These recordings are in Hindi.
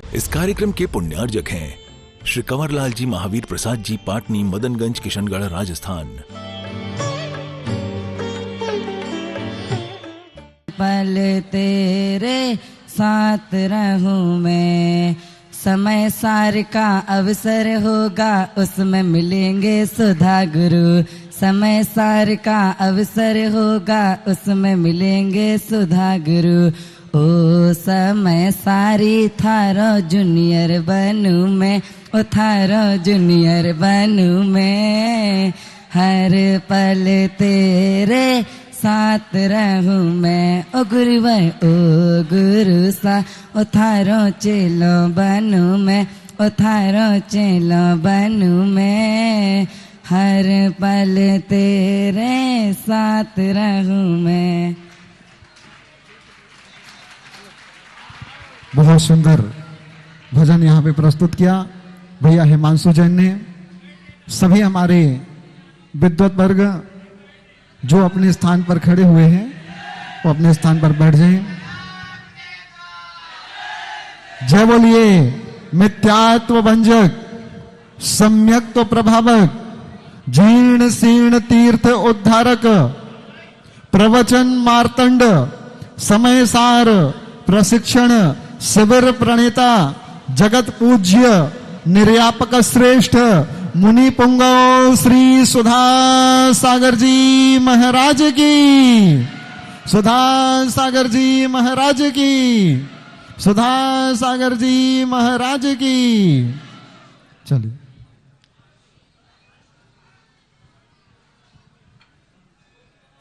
इस कार्यक्रम के पुण्यार्जक हैं श्री कंवरलाल जी महावीर प्रसाद जी, पाटनी, मदनगंज, किशनगढ़, राजस्थान। पल तेरे साथ रहूं मैं, समय सार का अवसर होगा उसमें मिलेंगे सुधा गुरु। समय सार का अवसर होगा उसमें मिलेंगे सुधा गुरु। ओ समय सारी थारो जूनियर बनूं मैं, ओ थारो जूनियर बनूं मैं। हर पल तेरे साथ रहूं मैं, ओ गुरु सा, ओ थारो चेलो बनूं मैं, ओ थारो चेलो बनूं मैं। हर पल तेरे साथ रहूं मैं। बहुत सुंदर भजन यहाँ पे प्रस्तुत किया भैया हिमांशु जैन ने। सभी हमारे विद्वत वर्ग जो अपने स्थान पर खड़े हुए हैं वो अपने स्थान पर बैठ जाएं। जय बोलिए मिथ्यात्व भंजक, सम्यक तो प्रभावक, जीर्ण शीर्ण तीर्थ उद्धारक, प्रवचन मार्तंड, समय सार प्रशिक्षण शिविर प्रणेता, जगत पूज्य निर्यापक श्रेष्ठ मुनि पुंगव श्री सुधा सागर जी महाराज की, सुधा सागर जी महाराज की, सुधा सागर जी महाराज की। चलिए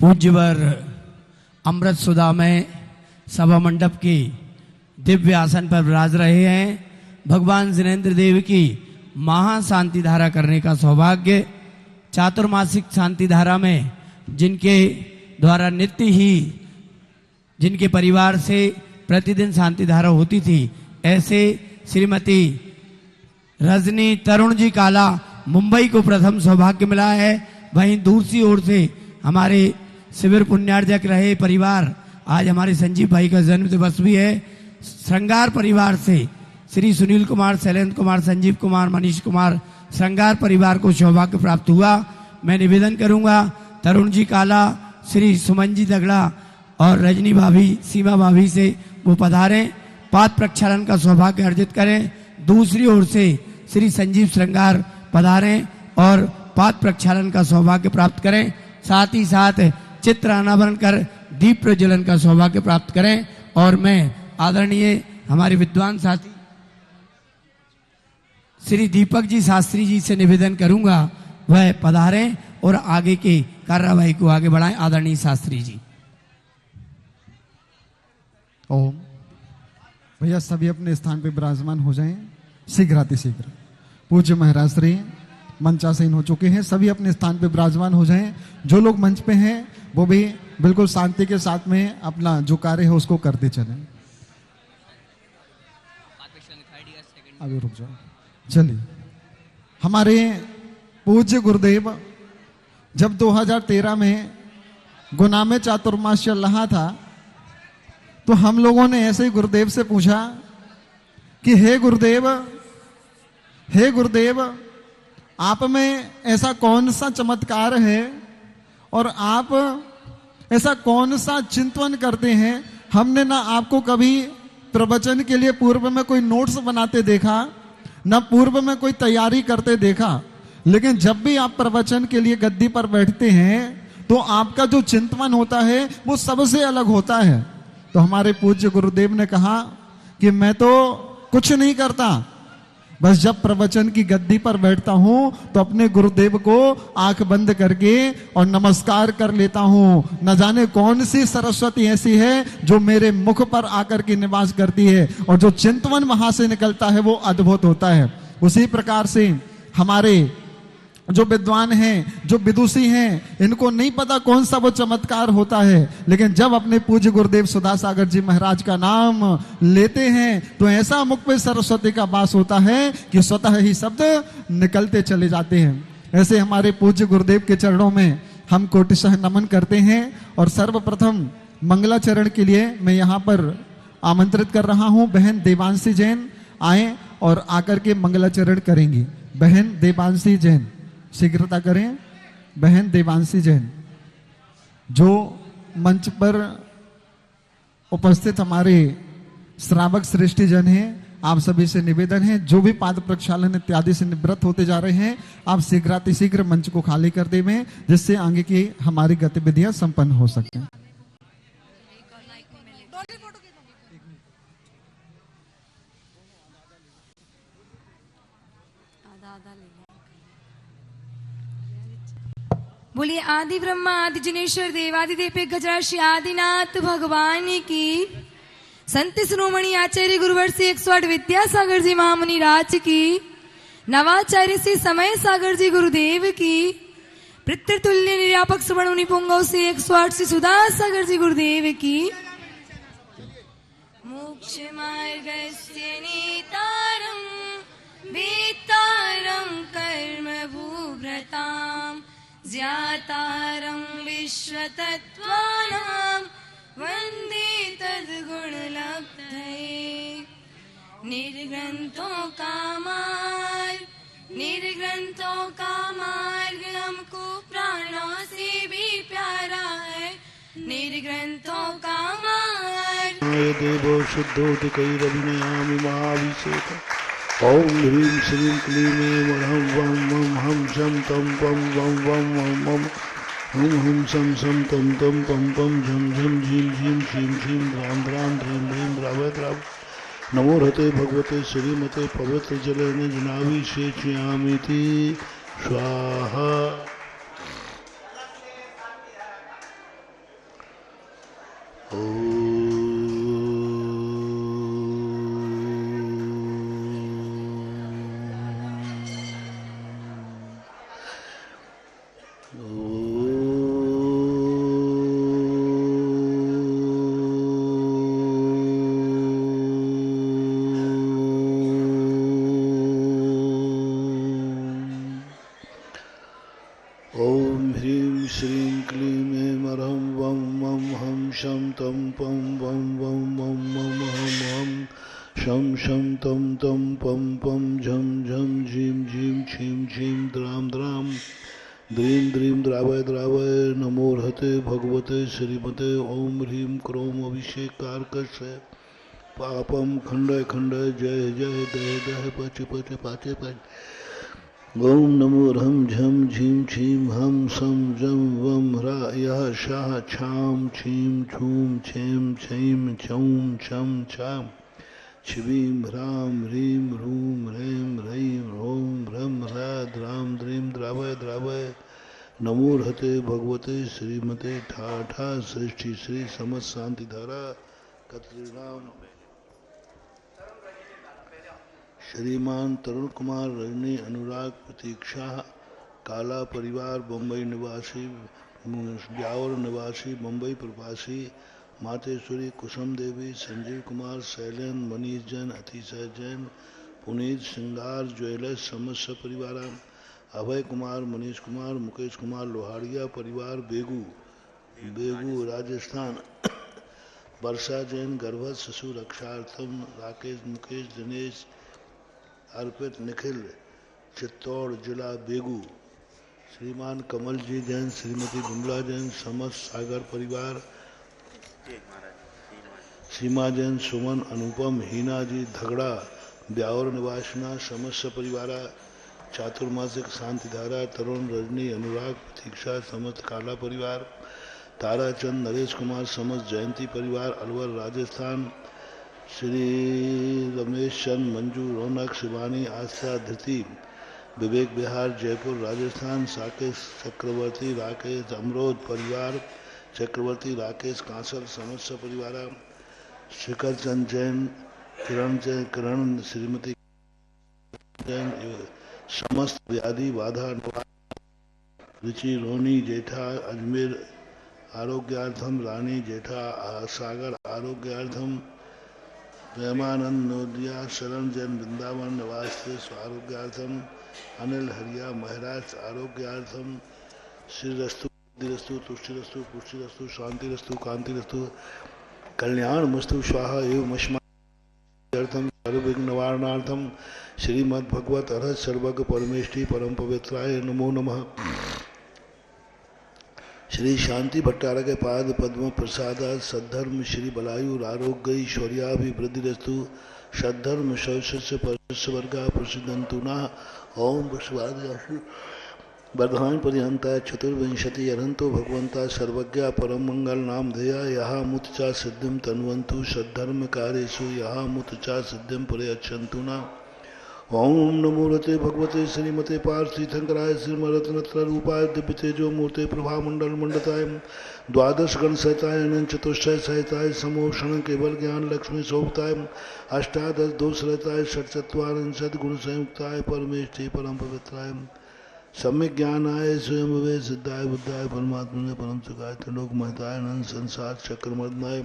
पूज्यवर अमृत सुधा में सभा मंडप की दिव्य आसन पर विराज रहे हैं भगवान जिनेंद्र देव की महाशांति धारा करने का सौभाग्य। चातुर्मासिक शांति धारा में जिनके द्वारा नित्य ही जिनके परिवार से प्रतिदिन शांति धारा होती थी, ऐसे श्रीमती रजनी तरुण जी काला मुंबई को प्रथम सौभाग्य मिला है। वहीं दूसरी ओर से हमारे शिविर पुण्यार्जक रहे परिवार, आज हमारे संजीव भाई का जन्म दिवस भी है। श्रृंगार परिवार से श्री सुनील कुमार, शैलेंद्र कुमार, संजीव कुमार, मनीष कुमार, श्रृंगार परिवार को सौभाग्य प्राप्त हुआ। मैं निवेदन करूंगा तरुण जी काला, श्री सुमन जी दगड़ा और रजनी भाभी, सीमा भाभी से वो पधारें, पाद प्रक्षालन का सौभाग्य अर्जित करें। दूसरी ओर से श्री संजीव श्रृंगार पधारें और पाद प्रक्षालन का सौभाग्य प्राप्त करें। साथ ही साथ चित्र अनावरण कर दीप प्रज्वलन का सौभाग्य प्राप्त करें। और मैं आदरणीय हमारे विद्वान साथी श्री दीपक जी शास्त्री जी से निवेदन करूंगा वह पधारें और आगे की कार्यवाही को आगे बढ़ाएं। आदरणीय शास्त्री जी। ओम। भैया सभी अपने स्थान पे विराजमान हो जाएं शीघ्रातिशीघ्र। पूज्य महाराज श्री मंचासीन हो चुके हैं, सभी अपने स्थान पे विराजमान हो जाएं। जो लोग मंच पे हैं वो भी बिल्कुल शांति के साथ में अपना जो कार्य है उसको करते चलें। अभी रुक जाओ। चलिए, हमारे पूज्य गुरुदेव जब 2013 में गुना में चातुर्मास चल रहा था तो हम लोगों ने ऐसे ही गुरुदेव से पूछा कि हे गुरुदेव आप में ऐसा कौन सा चमत्कार है और आप ऐसा कौन सा चिंतन करते हैं। हमने ना आपको कभी प्रवचन के लिए पूर्व में कोई नोट्स बनाते देखा, न पूर्व में कोई तैयारी करते देखा, लेकिन जब भी आप प्रवचन के लिए गद्दी पर बैठते हैं तो आपका जो चिंतन होता है वो सबसे अलग होता है। तो हमारे पूज्य गुरुदेव ने कहा कि मैं तो कुछ नहीं करता, बस जब प्रवचन की गद्दी पर बैठता हूं तो अपने गुरुदेव को आंख बंद करके और नमस्कार कर लेता हूं। न जाने कौन सी सरस्वती ऐसी है जो मेरे मुख पर आकर के निवास करती है और जो चिंतन वहां से निकलता है वो अद्भुत होता है। उसी प्रकार से हमारे जो विद्वान हैं, जो विदुषी हैं, इनको नहीं पता कौन सा वो चमत्कार होता है, लेकिन जब अपने पूज्य गुरुदेव सुधा सागर जी महाराज का नाम लेते हैं तो ऐसा मुख पे सरस्वती का वास होता है कि स्वतः ही शब्द निकलते चले जाते हैं। ऐसे हमारे पूज्य गुरुदेव के चरणों में हम कोटिशः नमन करते हैं और सर्वप्रथम मंगलाचरण के लिए मैं यहाँ पर आमंत्रित कर रहा हूँ बहन देवांशी जैन आए और आकर के मंगलाचरण करेंगी। बहन देवांशी जैन शीघ्रता करें। बहन देवांशी जैन जो मंच पर उपस्थित हमारे श्रावक श्रेष्ठी जन हैं, आप सभी से निवेदन है जो भी पाद प्रक्षालन इत्यादि से निवृत्त होते जा रहे हैं आप शीघ्रातिशीघ्र मंच को खाली कर देवें, जिससे आगे की हमारी गतिविधियां संपन्न हो सकें। बोलिए आदि ब्रह्मा आदि जिनेश्वर देवादिदेव गजरा श्री आदिनाथ भगवान की। संत शिरोमणि आचार्य गुरुवर से 108 विद्यासागर जी महामुनि राज की। नवाचार्य श्री समय सागर जी गुरुदेव की। पितृतुल्य निर्यापक श्रवण मुनि पुंगव से 108 श्री सुधा सागर जी गुरुदेव की। मोक्ष मार्गस्य नेतारं वेतारं कर्म भूभृताम् ज्ञातारं विश्वतत्त्वानां वन्दे तद्गुणलब्धये। निर्ग्रंथों का मार्ग हमको प्राणों से भी प्यारा है। निर्ग्रंथों का मार्ग देवो शुद्धोदकैरभिनयामि महाभिषेकम्। ओम ह्रीं श्रीं क्लीं ऐं वं वं वं हं शं तं पं वं वं वं वं हुं हुं सं सं तं तं पं पं झं झं झीं झीं क्षीं क्षीं द्रां द्रां ध्रीं ह्रीं द्रावय द्राव। नमो हते भगवते श्रीमते पवित्र जलेन जनाभिषेचयामीति स्वाहा। ओम ह्रीं श्रीं क्लीं ऐं वं वं वं हं शं तं पं वं वं वं वं हं हं शं शं तं तं पं पं झं झं झीं झीं क्षीं क्षीं द्रां द्रां द्रीं द्रीं द्रावय द्रावय। नमो हते भगवते श्रीमते ओम ह्रीं क्रोम अभिषेकारकस्य पापम खंडय खंडय जय जय दय दय पच पच पाचे पच। ओम नमो ह्रं झं झीं क्षीं हं सं जं वं ह्रा यः शाः छां छीं छूं छें छैं छौं छं छां छिवीं ह्रां ह्रीं ह्रूं ह्रैं ह्रैं ह्रौं ह्रं ह्रा द्रां द्रीं द्रावय द्रावय। नमो हते भगवते श्रीमते ठाठा सृष्टि श्री समस्त शांति धारा कत्रीनाम श्रीमान तरुण कुमार रजनी अनुराग प्रतीक्षा काला परिवार बम्बई निवासी ब्यावर निवासी मुंबई प्रवासी मातेश्वरी कुसुम देवी संजीव कुमार शैलेन मनीष जैन अतिशय जैन पुनीत श्रृंगार ज्वेलर्स समस्त परिवार अभय कुमार मनीष कुमार मुकेश कुमार लोहारिया परिवार बेगू राजस्थान वर्षा जैन गर्भस्थ शिशु रक्षार्थम राकेश मुकेश दिनेश अर्पित निखिल चित्तौड़ जिला बेगू श्रीमान कमल जी जैन श्रीमती बिमला जैन समस्त सागर परिवार सीमा जैन सुमन अनुपम हीना जी धगड़ा ब्यावर निवासना समस्त परिवार चातुर्मासिक शांतिधारा तरुण रजनी अनुराग प्रतीक्षा समस्त काला परिवार ताराचंद नरेश कुमार समस्त जयंती परिवार अलवर राजस्थान श्री रमेश चंद मंजू रौनक शिवानी आस्था धृति विवेक बिहार जयपुर राजस्थान साकेश चक्रवर्ती राकेश अमरोद परिवार चक्रवर्ती राकेश कांसल समस्त परिवार शिखर चंद जैन किरण श्रीमती जैन समस्त व्याधि बाधा रुचि रोनी जेठा अजमेर आरोग्यार्थम रानी जेठा सागर आरोग्यार्थम प्रेमानंद नोदिया शरण जैन वृंदावन निवास आरोग्यार्थम अनिल हरिया महाराज आरोग्यार्थम श्री रस्तु तुष्टिरस्तु पुष्टिरस्तु शांतिरस्तु कांतिरस्तु कल्याण मस्तु स्वाहा एवं मश्मा सर्वविघ्न निवारणार्थम श्रीमद्भगवत अरहत सर्वज्ञ परमेष्टि परम पवित्राय नमो नमः। श्री शांति भट्टारक पाद पद्म प्रसाद सद्धर्म श्री बलायु आरोग्य ऐश्वर्याभिवृद्धिरस्तु सद्धर्म शौस्य परस्वर्गा प्रसिद्धंतु न। ओम विश्वादि वर्धमान पर्यंता चतुर्विंशति अरंतो भगवंता सर्वज्ञ परम मंगल नाम धया यहाँ मुतचा सिद्धिम तन्वंतु सद्धर्म कार्यसु यहाँ मुतचा सिद्धिम प्रयच्छन्तु न। ओम नमो रते भगवते श्रीमते पार्थीर्थंकराय श्रीमरत्नत्र रूपाय दिव्य तेजो मूर्ते प्रभा मंडल मंडताय द्वादश गण सहिताय अनंत चतुष्टय सहिताय समोषण केवल ज्ञान लक्ष्मी शोभताय अष्टादश दोष रहताय षट्चत्वारिंशत् गुण संयुक्ताय परमेष्टि परम पवित्राय सम्यक ज्ञानाय स्वयं वे सिद्धाय बुद्धाय परमात्मा परम सुखाय त्रिलोक महताय अनंत संसार चक्र मदनाय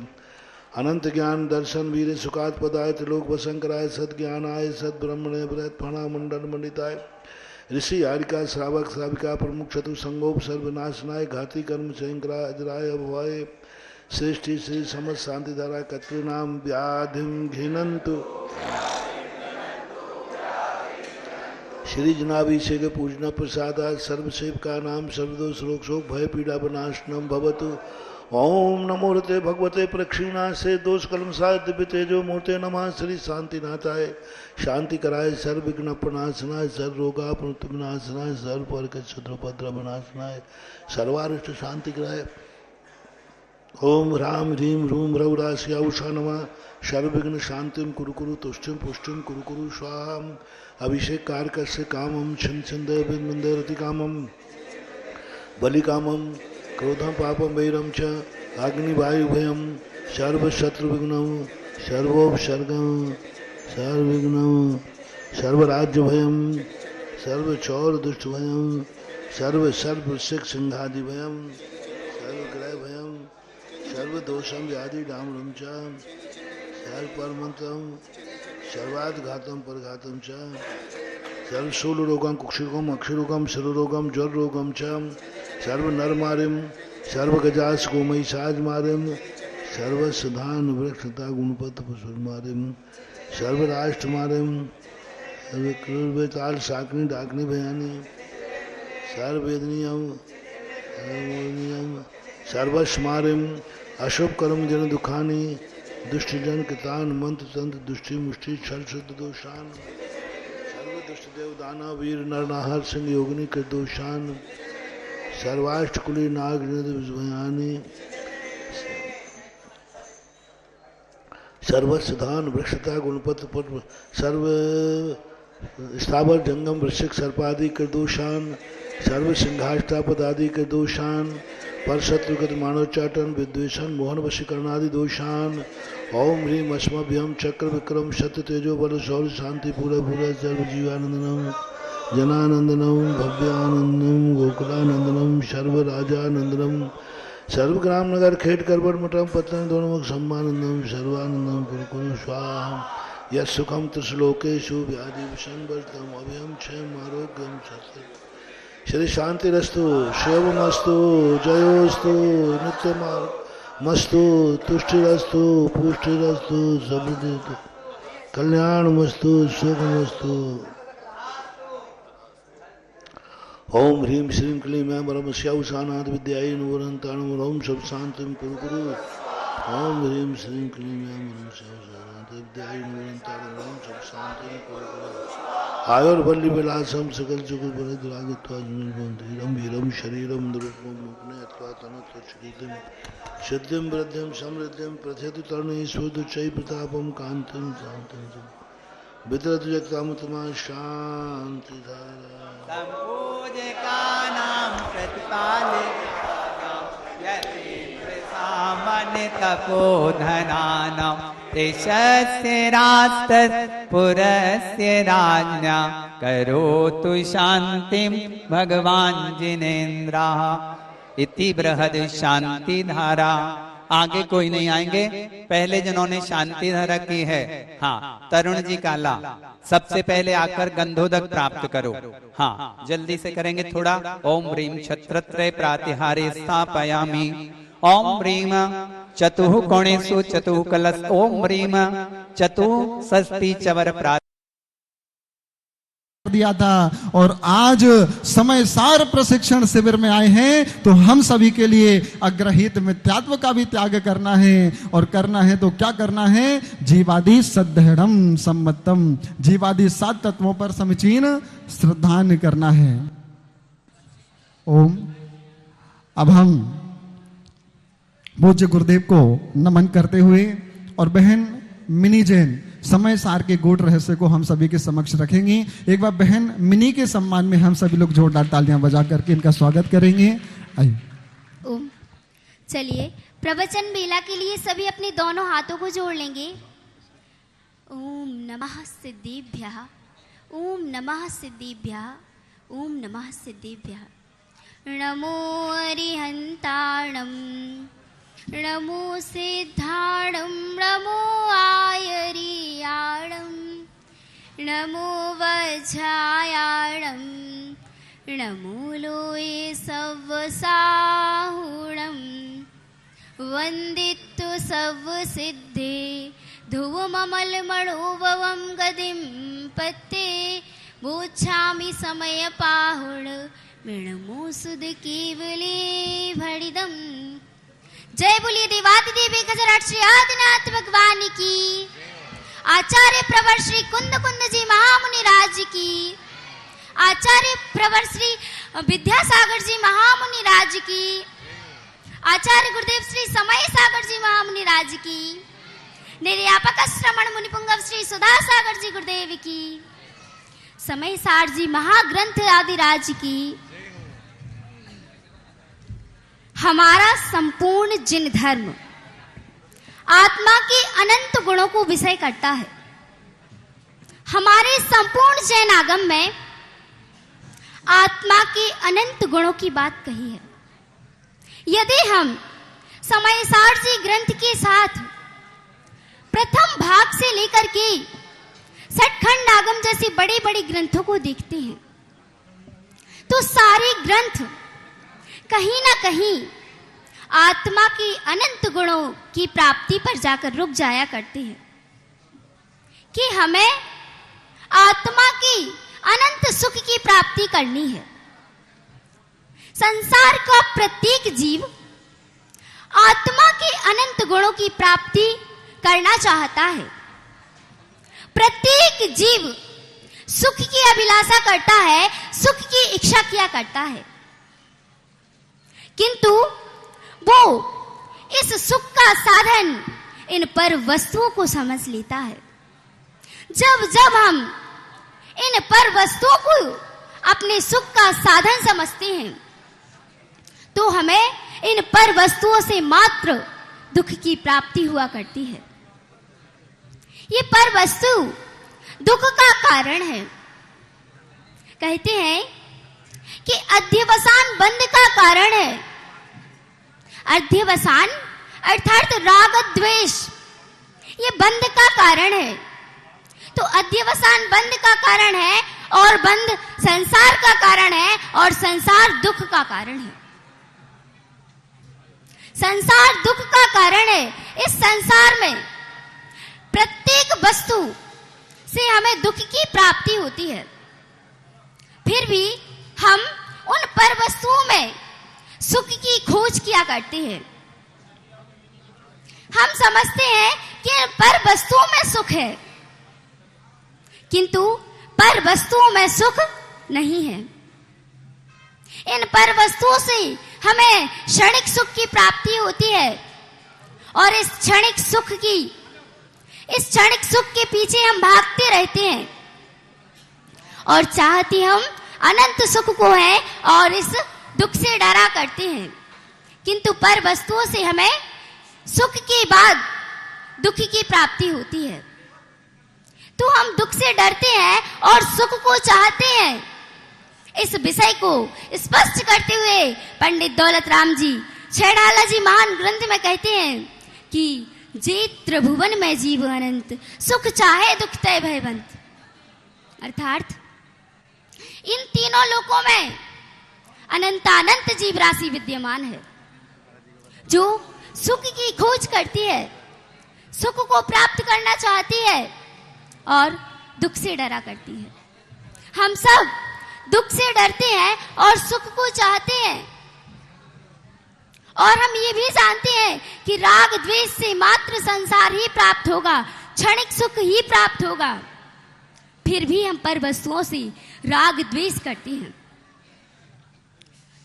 अनंत ज्ञान दर्शन वीर सुखात पदाय त्रिलोक वसंकराय सद ज्ञानाय सद ब्रह्मणे ब्रत फणा मंडल मंडिताय ऋषि हारिका श्रावक श्राविका प्रमुख चतु संगोप सर्वनाशनाय घाती कर्म शंकराय अजराय अभवाय श्रेष्ठी श्री समस्त शांति धारा कत्रिनाम व्याधिम घिनंतु श्री जनाभिषेक पूजना प्रसाद सर्वसेव का नाम सर्वदोष रोग शोक भय पीड़ा विनाशनम भवतु। ओम नमो रते भगवते प्रक्षिणा से दोष कलम साय दिव्य तेजो मूर्ते नमः श्री शांतिनाथाय शांति कराय सर्व विघ्न प्रनाशनाय सर्व रोगा विनाशनाय सर्व पर क्षुद्रोपद्र विनाशनाय सर्वारिष्ट शांति कराय। ओम राम ह्रीम रूम रौरास्या उषा नमः सर्वविघ्न शांतिम कुरु कुरु तुष्टिम पुष्टिम कुरु कुरु स्वाहाम अभिषेक कारकस्य कामम छिन छिंदय बिंदय रति कामम बलि कामम क्रोधम पापम वैरम च अग्निवायु भयम सर्व शत्रु विघ्नम सर्वोपसर्गम सर्वविघ्नम सर्वराज्य भयम सर्व चौर दुष्ट भयम सर्व सर्व सिख सिंहादि भयम सर्वग्रह भयम सर्व दोषम व्याधि डामरम च सर्वपरमंतम सर्वाघातम परघातम च सर्वशूल रोगम कुक्षरोगम अक्षरोगम शिरोरोगम ज्वर रोगम च सर्व नरमारिम सर्व गजास को महिषाज मारिम सर्व सुधान वृक्षता गुणपत पुष्प मारिम सर्व राष्ट्र मारिम सर्व क्रूर बेताल साकनी डाकनी भयानी सर्व वेदनियम सर्वस्व मारिम अशुभ कर्म जन दुखानी दुष्ट जन कितान मंत्र तंत्र दुष्टि मुष्टि छल शुद्ध दोषान सर्व दुष्ट देव दाना वीर नरनाहर सिंह योगिनी के दोषान सर्वाष्टकुली नाग भयानी सर्वसधान वृक्षता गुणपत पद्म सर्व स्थावर जंगम वृश्चिक सर्पादि के दोषान सर्व सिंहाष्टापदादि के दोषान पर शत्रुगत मानवचाटन विद्वेषण मोहन वशीकरणादि दोषान। ओम ह्रीम अस्मभ्यम चक्र विक्रम सत्य तेजो बल शौर्य शांति पूरा पूरा सर्व जीवानंदनम जनानंदनम भव्यानंदनम गोकुलानंदनम सर्व राजानंदनम सर्व ग्राम नगर खेट करबट मठम पतन दोनों सम्मानंदम सर्वानंदम कुरकुरु स्वाहा यश सुखम त्रिश्लोकेशु व्याधि विषम वर्तम अभयम क्षयम आरोग्यम सत्य श्री शांति रस्तु शिवमस्तु जयोस्तु नित्यमस्तु तुष्टिरस्तु पुष्टिरस्तु समृद्धि कल्याणमस्तु सुखमस्तु। ओम ह्रीम श्रीम क्लीम ऐं परमस्यावसानाद विद्याय नवरंताणम ओम सब शांतिम कुरु कुरु। ओम ह्रीम श्रीम क्लीम ऐं परमस्यावसानाद विद्याय नवरंताणम ओम सब शांतिम कुरु कुरु। आयुर्वल्ली विलासम सकल जुगुल बलद्रागित्वा धीरम वीरम शरीरम दुरुपम मुग्ने अत्वा तनत्व शरीरम सिद्धिम वृद्धिम समृद्धिम प्रथेतु तरुणी स्वदुच्चै प्रतापम कांतिम शांतिम वितरतु जगतामुत्तमा शांति धारा संपूजकानां प्रतिपालकानां यतीन्द्र सामान्य तपोधनानां देशस्य राष्ट्रपुरस्य राज्ञा करोतु शान्तिं भगवान् जिनेन्द्रः इति बृहद शांति धारा। आगे कोई नहीं आएंगे, पहले जिन्होंने शांति धारा की है, हाँ तरुण जी काला, सबसे पहले आकर गंधोदक प्राप्त करो। हाँ जल्दी से करेंगे थोड़ा। ओम ह्रीम छत्रत्रय प्रातिहारे स्थापयामि। ओम ह्रीम चतुः कोणेषु चतुः कलश ओम ह्रीम चतुः षष्ठी चवर प्रात दिया था और आज समय सार प्रशिक्षण शिविर में आए हैं तो हम सभी के लिए अग्रहित मिथ्यात्व का भी त्याग करना है और करना है तो क्या करना है जीवादि सद्धड़म सम्मतम जीवादि 7 तत्वों पर समीचीन श्रद्धान करना है। ओम। अब हम पूज्य गुरुदेव को नमन करते हुए और बहन मिनी जैन समय सार के गूढ़ रहस्य को हम सभी के समक्ष रखेंगे। एक बार बहन मिनी के सम्मान में हम सभी लोग जोरदार तालियां बजा करके इनका स्वागत करेंगे। आइए। ओम। चलिए प्रवचन बेला के लिए सभी अपने दोनों हाथों को जोड़ लेंगे। ओम नमः सिद्धिभ्यः ओम नमः सिद्धिभ्यः ओम नमः सिद्धिभ्यः। नमो अरिहन्ताणं नमो सिद्धाणं नमो आयरियाणं नमो वज्रायाणं नमो लोये सव्वसाहुणं वन्दित्तु सव्वसिद्धे ध्रुवममलमणोभवं गदिं पत्ते बोच्छामि समयपाहुण मृणमो सुध केवले भणिदम्। जय बोलिए देवादिदेव गजराट श्री आदिनाथ भगवान की। आचार्य प्रवर श्री कुंद कुंद जी महामुनि राज की। आचार्य प्रवर श्री विद्यासागर जी महामुनि राज की। आचार्य गुरुदेव श्री समय सागर जी महामुनि राज की। निर्यापक श्रमण मुनि पुंगव श्री सुधा सागर जी गुरुदेव की। समय सार जी महाग्रंथ आदि राज की। हमारा संपूर्ण जिन धर्म आत्मा के अनंत गुणों को विषय करता है। हमारे संपूर्ण जैन आगम में आत्मा के अनंत गुणों की बात कही है। यदि हम समय सार जी ग्रंथ के साथ प्रथम भाग से लेकर के सठखंड आगम जैसे बड़े बड़े ग्रंथों को देखते हैं तो सारे ग्रंथ कहीं ना कहीं आत्मा की अनंत गुणों की प्राप्ति पर जाकर रुक जाया करते हैं कि हमें आत्मा की अनंत सुख की प्राप्ति करनी है। संसार का प्रत्येक जीव आत्मा के अनंत गुणों की प्राप्ति करना चाहता है। प्रत्येक जीव सुख की अभिलाषा करता है, सुख की इच्छा किया करता है, किंतु वो इस सुख का साधन इन पर वस्तुओं को समझ लेता है। जब जब हम इन पर वस्तुओं को अपने सुख का साधन समझते हैं तो हमें इन पर वस्तुओं से मात्र दुख की प्राप्ति हुआ करती है। ये पर वस्तु दुख का कारण है। कहते हैं कि अध्यवसान बंध का कारण है। अध्यवसान अर्थात राग द्वेष ये बंध का कारण है। तो अध्यवसान बंध का कारण है और बंध संसार का कारण है और संसार दुख का कारण है। संसार दुख का कारण है। इस संसार में प्रत्येक वस्तु से हमें दुख की प्राप्ति होती है। फिर भी हम उन पर वस्तुओं में सुख की खोज किया करते हैं। हम समझते हैं कि पर वस्तुओं में सुख है, किंतु पर वस्तुओं में सुख नहीं है। इन पर वस्तुओं से हमें क्षणिक सुख की प्राप्ति होती है और इस क्षणिक सुख के पीछे हम भागते रहते हैं और चाहते हम अनंत सुख को है और इस दुख से डरा करते हैं। किंतु पर वस्तुओं से हमें सुख के बाद दुख की प्राप्ति होती है। तो हम दुख से डरते हैं और सुख को चाहते हैं। इस विषय को स्पष्ट करते हुए पंडित दौलत राम जी छैड़ाला जी महान ग्रंथ में कहते हैं कि जे त्रिभुवन में जीव अनंत सुख चाहे दुख तय भयवंत। अर्थात इन तीनों लोकों में अनंतानंत जीव राशि विद्यमान है। जो सुख की खोज करती है, सुख को प्राप्त करना चाहती है और दुख से डरा करती है। हम सब दुख से डरते हैं और सुख को चाहते हैं, और हम ये भी जानते हैं कि राग द्वेष से मात्र संसार ही प्राप्त होगा, क्षणिक सुख ही प्राप्त होगा। फिर भी हम पर वस्तुओं से राग द्वेष करते हैं।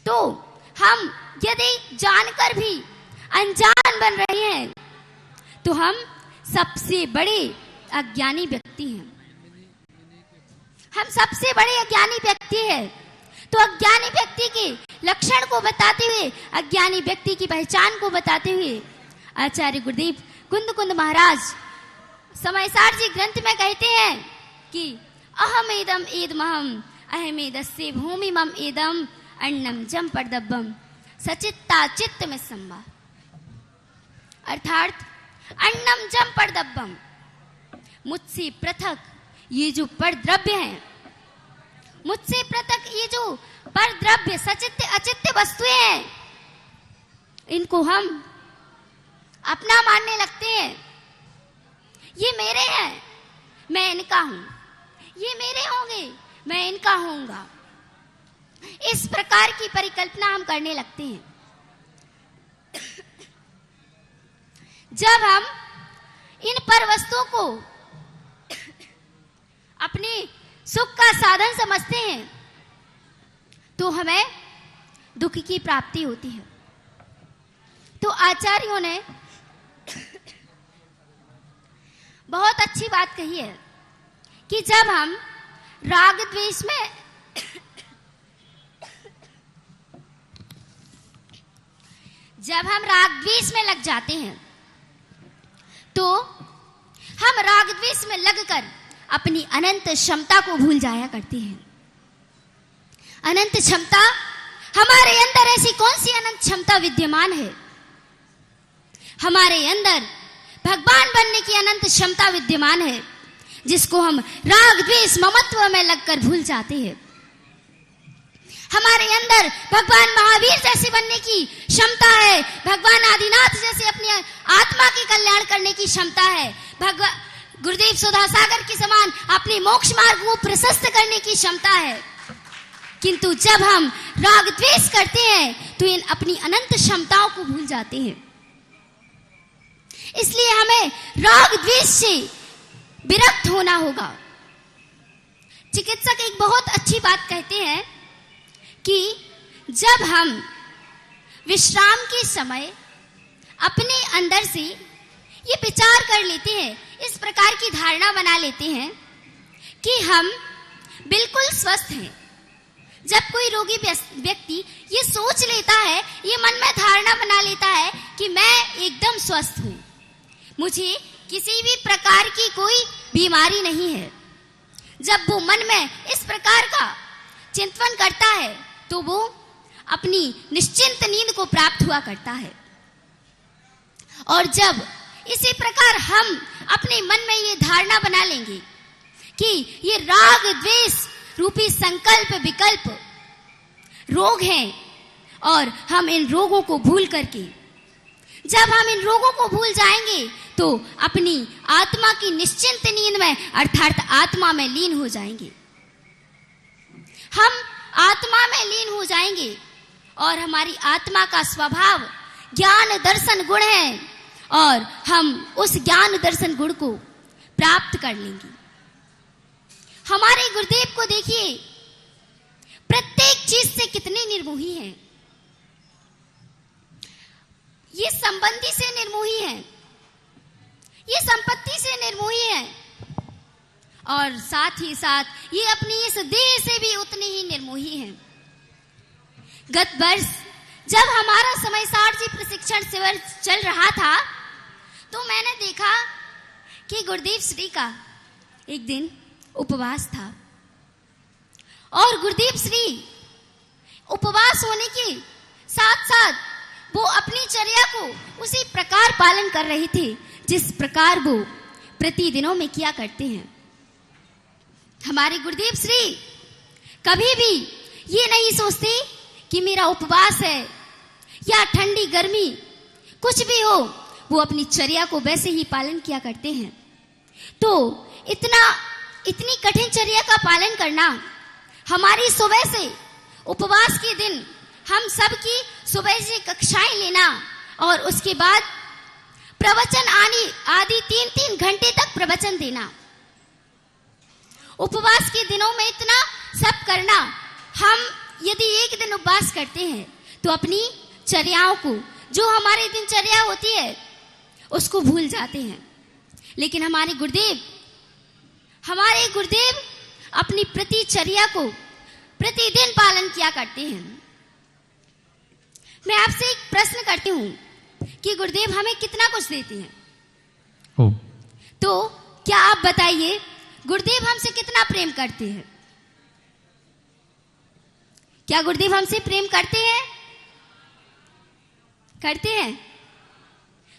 तो हम यदि जानकर भी अनजान बन रहे हैं तो हम सबसे बड़े अज्ञानी व्यक्ति हैं। हम सबसे बड़े अज्ञानी व्यक्ति हैं। तो अज्ञानी व्यक्ति के लक्षण को बताते हुए, अज्ञानी व्यक्ति की पहचान को बताते हुए आचार्य गुरुदेव कुंद कुंद महाराज समयसार जी ग्रंथ में कहते हैं कि अहमेदम एदमहम अहमेदस्य भूमि मम एदम अन्नम जम परदब्बम सचित्ता चित्त में संभा। अर्थात अन्नम जम परदब्बम, मुझसे पृथक ये जो परद्रव्य हैं, मुझसे पृथक ये जो परद्रव्य सचित्त अचित्त वस्तुएं हैं, इनको हम अपना मानने लगते हैं। ये मेरे हैं, मैं इनका हूं, ये मेरे होंगे, मैं इनका होऊंगा। इस प्रकार की परिकल्पना हम करने लगते हैं। जब हम इन पर वस्तुओं को अपने सुख का साधन समझते हैं तो हमें दुख की प्राप्ति होती है। तो आचार्यों ने बहुत अच्छी बात कही है कि जब हम राग द्वेष में लग जाते हैं तो हम राग द्वेष में लगकर अपनी अनंत क्षमता को भूल जाया करते हैं। अनंत क्षमता, हमारे अंदर ऐसी कौन सी अनंत क्षमता विद्यमान है? हमारे अंदर भगवान बनने की अनंत क्षमता विद्यमान है, जिसको हम राग द्वेष ममत्व में लगकर भूल जाते हैं। हमारे अंदर भगवान महावीर जैसे बनने की क्षमता है, भगवान आदिनाथ जैसे अपनी आत्मा के कल्याण करने की क्षमता है, गुरुदेव सुधा सागर के समान अपने मोक्ष मार्ग को प्रशस्त करने की क्षमता है। किंतु जब हम राग द्वेष करते हैं तो इन अपनी अनंत क्षमताओं को भूल जाते हैं। इसलिए हमें राग द्वेष से विरक्त होना होगा। चिकित्सक एक बहुत अच्छी बात कहते हैं कि जब हम विश्राम के समय अपने अंदर से ये विचार कर लेते हैं, इस प्रकार की धारणा बना लेते हैं कि हम बिल्कुल स्वस्थ हैं। जब कोई रोगी व्यक्ति ये सोच लेता है, ये मन में धारणा बना लेता है कि मैं एकदम स्वस्थ हूं, मुझे किसी भी प्रकार की कोई बीमारी नहीं है, जब वो मन में इस प्रकार का चिंतन करता है तो वो अपनी निश्चिंत नींद को प्राप्त हुआ करता है। और जब इसी प्रकार हम अपने मन में ये धारणा बना लेंगे कि ये राग द्वेष रूपी संकल्प विकल्प रोग हैं और हम इन रोगों को भूल करके, जब हम इन रोगों को भूल जाएंगे तो अपनी आत्मा की निश्चिंत नींद में अर्थात आत्मा में लीन हो जाएंगे। हम आत्मा में लीन हो जाएंगे और हमारी आत्मा का स्वभाव ज्ञान दर्शन गुण है और हम उस ज्ञान दर्शन गुण को प्राप्त कर लेंगे। हमारे गुरुदेव को देखिए, प्रत्येक चीज से कितनी निर्मोही है। ये संबंधी से निर्मोही है, ये संपत्ति से निर्मोही है और साथ ही साथ ये अपनी इस देह से भी उतनी ही निर्मोही है। गत वर्ष जब हमारा समयसार जी प्रशिक्षण शिविर चल रहा था तो मैंने देखा कि गुरुदेव श्री का एक दिन उपवास था और गुरुदेव श्री उपवास होने के साथ साथ वो अपनी चर्या को उसी प्रकार पालन कर रहे थे जिस प्रकार वो प्रतिदिनों में किया करते हैं। हमारे गुरुदेव श्री कभी भी ये नहीं सोचते कि मेरा उपवास है या ठंडी गर्मी कुछ भी हो वो अपनी चर्या को वैसे ही पालन किया करते हैं। तो इतनी कठिन चर्या का पालन करना, हमारी सुबह से उपवास के दिन हम सब की सुबह से कक्षाएं लेना और उसके बाद प्रवचन आदि 3-3 घंटे तक प्रवचन देना, उपवास के दिनों में इतना सब करना। हम यदि एक दिन उपवास करते हैं तो अपनी चर्याओं को, जो हमारी दिनचर्या होती है, उसको भूल जाते हैं। लेकिन हमारे गुरुदेव अपनी प्रतिचर्या को प्रतिदिन पालन किया करते हैं। मैं आपसे एक प्रश्न करती हूं कि गुरुदेव हमें कितना कुछ देते हैं, तो क्या आप बताइए गुरुदेव हमसे कितना प्रेम करते हैं? क्या गुरुदेव हमसे प्रेम करते हैं? करते हैं।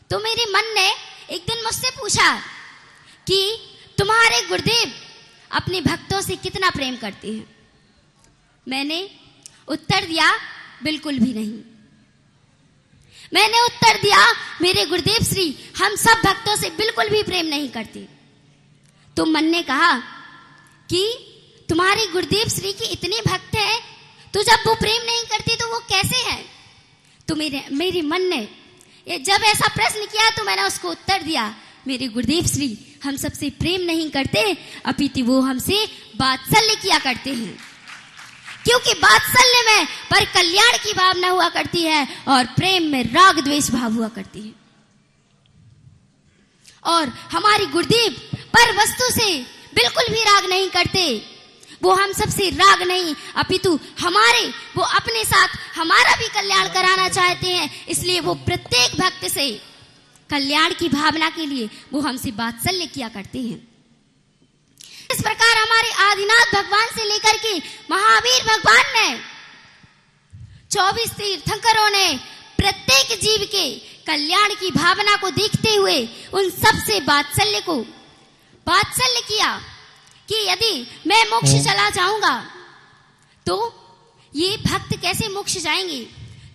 तो मेरे मन ने एक दिन मुझसे पूछा कि तुम्हारे गुरुदेव अपने भक्तों से कितना प्रेम करते हैं? मैंने उत्तर दिया, बिल्कुल भी नहीं। मैंने उत्तर दिया, मेरे गुरुदेव श्री हम सब भक्तों से बिल्कुल भी प्रेम नहीं करते। तो मन ने कहा कि तुम्हारे गुरुदेव श्री की इतने भक्त हैं, तो जब वो प्रेम नहीं करते तो वो कैसे हैं? तो मेरे मन ने जब ऐसा प्रश्न किया तो मैंने उसको उत्तर दिया, मेरे गुरुदेव श्री हम सबसे प्रेम नहीं करते, अपितु वो हमसे वात्सल्य किया करते हैं। क्योंकि वात्सल्य में पर कल्याण की भावना हुआ करती है और प्रेम में राग द्वेष भाव हुआ करती है। और हमारे गुरुदेव पर वस्तु से बिल्कुल भी राग नहीं करते। वो हम सबसे राग नहीं, अपितु वो अपने साथ हमारा भी कल्याण कराना चाहते हैं। इसलिए वो प्रत्येक भक्त से कल्याण की भावना के लिए वो हमसे वात्सल्य किया करते हैं। इस प्रकार हमारे आदिनाथ भगवान से लेकर के महावीर भगवान ने 24 तीर्थंकरों ने प्रत्येक जीव के कल्याण की भावना को देखते हुए उन सब से वात्सल्य किया कि यदि मैं मोक्ष चला जाऊंगा तो ये भक्त कैसे मोक्ष जाएंगे।